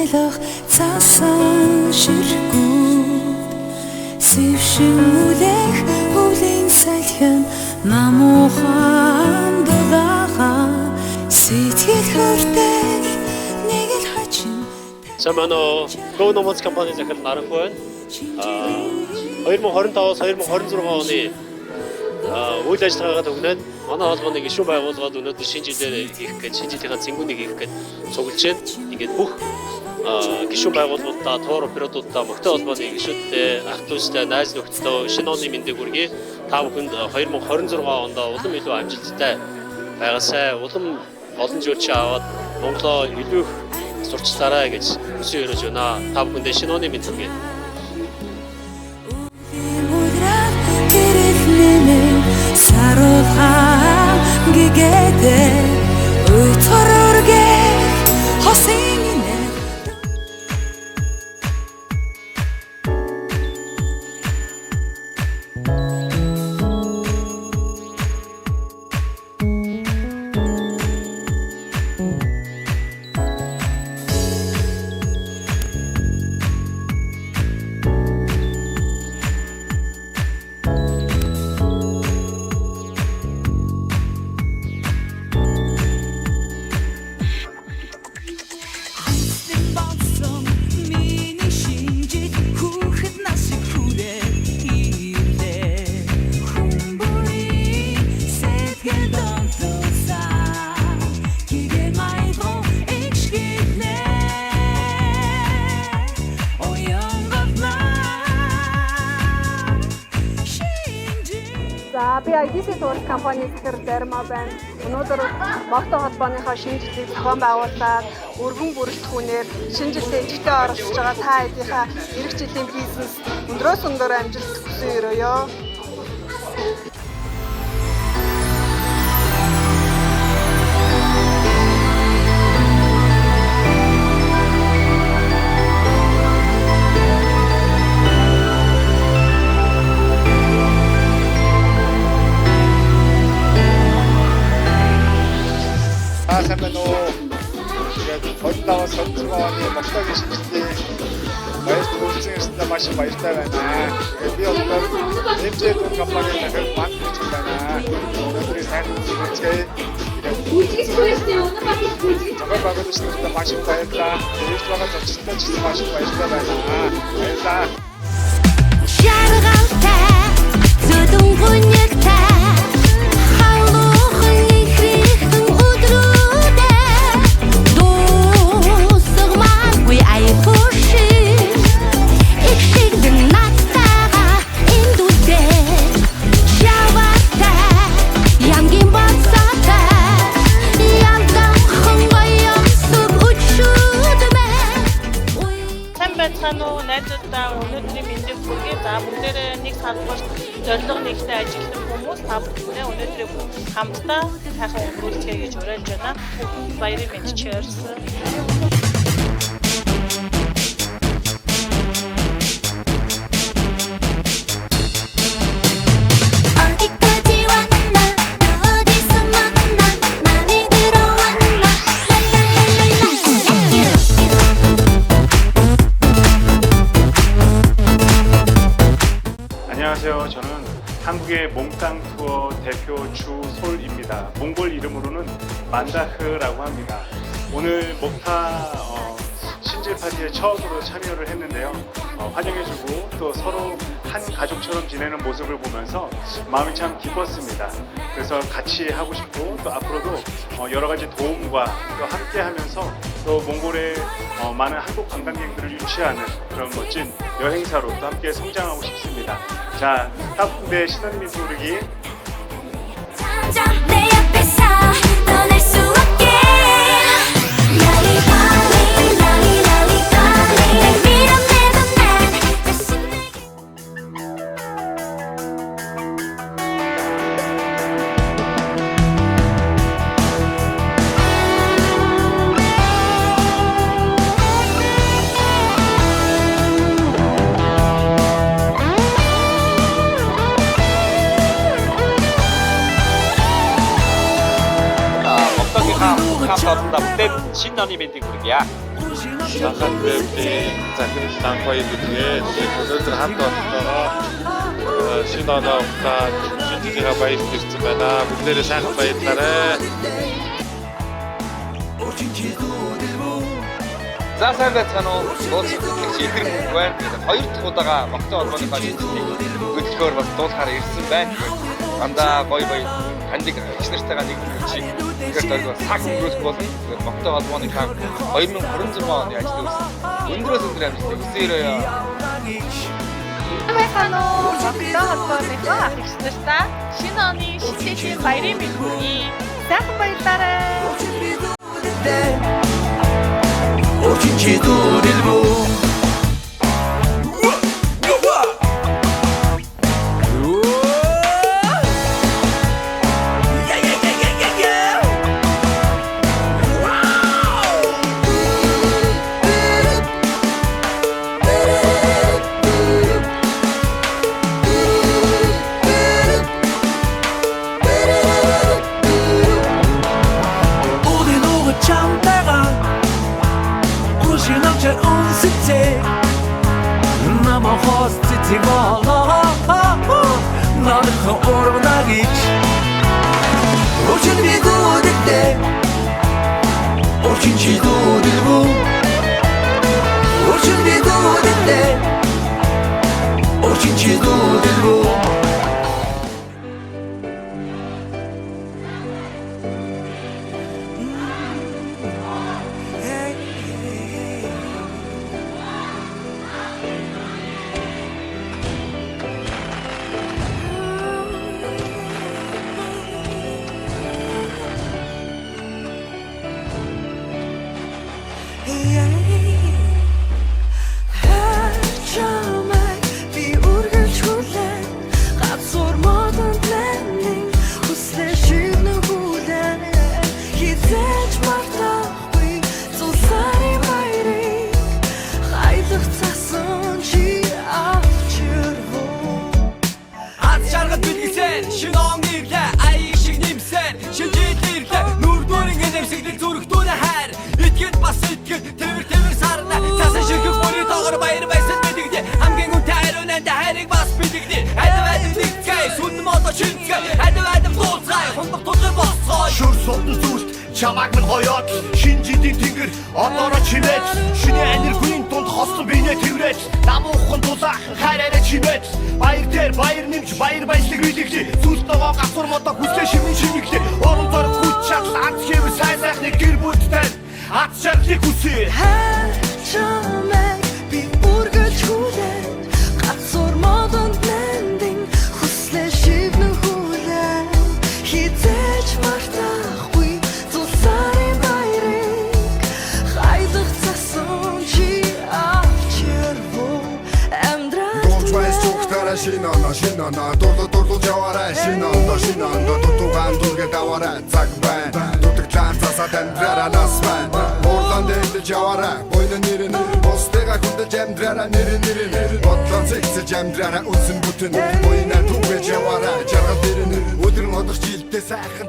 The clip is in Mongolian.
айлах цаасан ширхгүүд сэвшин үлэх өвлийн салхин намуухан дулаахан сэтгэл хүртэл нэг л хачин. За манай Go Nomads компани захирал Наранх байна. 2025-аас 2026 оны үйл ажиллагаагаа төгнөөд манай холбооны гишүүн байгууллагад өнөөдөр шинэ жилээр хийх гэж шинэ жилийн цэнгүүнийг хийх гэж цуглаж байна. Ингээд бүх гишүүн байгууллагуудаа, туур операторуудаа, мөнгөтэй холбооны гишүүдтэй, ах дүүстэй, найз нөхдөдөө шинэ оны мэндийг хүргэе. Та бүхэнд 2026 онд улам илүү амжилттай байгаасай. Улам олон зүйлч аваад Монголоо илүү их сурчлаарай гэж хүсэн өрөөж байна. Та бүхэндээ шинэ оны мэнд хүргэе. Саруулхан гигэдэ уйтороргэ хосинэ. За би IDC Tours компани захирал Дарма байна. Өнөөдөр Могтой холбооныхоо шинэ жилийг зохион байгуулаад өргөн бүрэлдэхүүнээр шинэ жилдээ ижигтэй оролцож байгаа та хэдийнхаа эх жилийн бизнес өндрөөс өндөр амжилт хүсье өрөөё. Heute sonst оны Московын шинжилгээ баяр хүрсэн ирсэндээ маш их баяртай байна. Би өнөөдөр MJ Tour компанийн захирал банк хийж байна. Өнөөдрийн сайн үзэгчээ зохион байгуулагчдад маш их баярлалаа. Ирж байгаа зочдод ч маш их баяртай байна. Баярлалаа. Шаргалтай зүдэн гүнэгтэй найзуудаа өнөөдрийн мэндийг хүргэе. За бүгдээрээ нэг салбарт зорилго нэгтэй ажилладаг хүмүүс та бүхэндээ өнөөдрийг хамтдаа сайхан өнгөрүүлцгээе гэж уриалж байна. Баярын мэнд cheers. 안녕하세요. 저는 한국의 몽땅 투어 대표 주솔입니다. 몽골 이름으로는 만다흐라고 합니다. 오늘 목타 신질 파티에 처음으로 참여를 했는데요. 환영해주고 또 서로 한 가족처럼 지내는 모습을 보면서 마음이 참 기뻤습니다. 그래서 같이 하고 싶고 또 앞으로도 여러 가지 도움과 또 함께 하면서 또 몽골의 많은 한국 관광객들을 유치하는 그런 멋진 여행사로 또 함께 성장하고 싶습니다. 자, 따뜻한 신혼민 부르기. 감사합니다. 신년이 멘트 그러기야. Шанхай Бэблийн захирал Данх баяр гэдгээ өнөөдөр хамт олонгоо шинэ оноо ухаад шинжилгээ баяр хүргэсэн байна. Бүгдээрээ сайхан баярлалаа. За сайн байцгаана уу? Дууцлагч Илгэр мөнгө байна. Хоёр дахь удаага Могтой холбооныхаа шинжилгээг хөтлөхөөр бас дуулахаар ирсэн байна. Андаа гоё таньдаг агч нартайгаа нэг хүчийг тэгэхээр дөрөв цаг өнгөрөх болно. Тэгээд Могтой холбооныхаа 2026 оны ажлын өндрөөс өндөр амжилтыг хүсээрэй. Байхано Могтой холбооныхоо агч нартаа шинэ оны шинжлэлийн баярын мэнд хүргэе. Сайхан баярлалаа. Очень чистую любовь. Очень чистую любовь. Очень чистую любовь. Очень чистую любовь. Чамаг минь гоёд шинжидийн тэнгэр одоороо чимээд шинэ энергийн дунд хослон бинэ тэврээд намуухан дулаах хараараа чимээд баяр дээр баяр нэмж баяр баялаг билэгдээ зүлт ногоо гасур модоо хүслээ шимэн шинэглээ орон зор хүч чадал аз хэв сайн сайхны гэр бүлтэй аз жаргалыг хүсээ чамаг би үргэлж хүлээн гасур модонд лэндинг хүслээ шивнэн хүлээн хизээж мартахгүй шинана дурлуулж яваарай шинана дутуугаан дүргээ даваарай цаг байна дутагдлаан засаад амьдраарай нас байна уурлан дээлж яваарай буйны нэрэн бостэйга хүндэж амьдраарай нэрэн бодлон зэгцэж амьдраарай үсэн бүтэн буйна түгэж яваарай жаргал дэрэн өдөр модох жилдээ сайхан